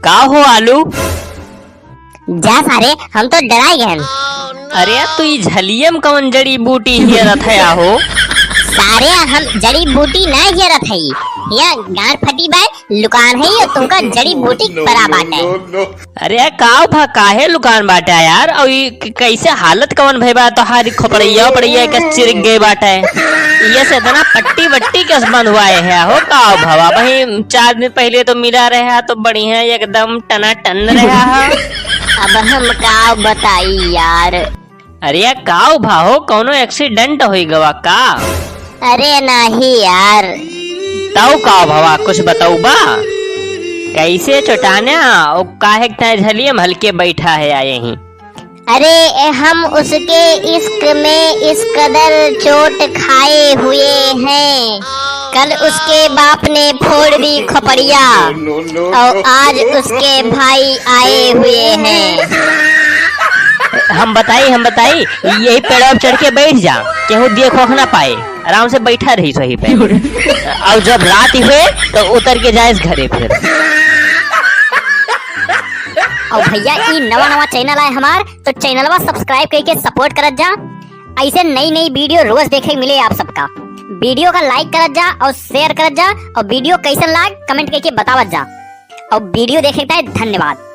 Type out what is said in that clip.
का हो आलू? जा सारे हम तो डराए गए। अरे तू ई झलियम कौन जड़ी बूटी हियरत है हो? सारे हम जड़ी बूटी ना हियरत है, या गांठ फटी बाय लुकान है, तुमका जड़ी बूटी परा बाटे। अरे का काहे लुकान बाटे यार? और कैसे हालत कौन भई बा? तो हारी खोपड़िया पड़िया के चिरक गए बाटे। ये से इतना पट्टी वट्टी कैस बंद हुआ है हो? का भवा भाई 4 दिन पहले तो मिला रहा तो बढ़िया एकदम टना टन रहा है। अब हम का बताई यार। अरे का भाहो कौनो एक्सीडेंट होई गवा का? अरे नहीं यार। ताऊ का भवा कुछ बताऊ बा? कैसे चटाना और काहे झलियम हल्के बैठा है आए ही? अरे हम उसके इश्क में इस कदर चोट खाए हुए हैं, कल उसके बाप ने फोड़ दी खोपड़िया और आज उसके भाई आए हुए हैं। हम बताई यही पेड़ पर चढ़ के बैठ जा, केहू देखो ना पाए, आराम से बैठा रही सही पे। और जब रात हुए तो उतर के जाए घरे फिर। और भैया ये नवा चैनल है हमार, तो चैनलवा सब्सक्राइब करके सपोर्ट करत जा। ऐसे नई वीडियो रोज देखे मिले आप सबका। वीडियो का लाइक करत जा और शेयर करत जा, और वीडियो कैसन लाग कमेंट करके बतावत जा। और वीडियो देखे धन्यवाद।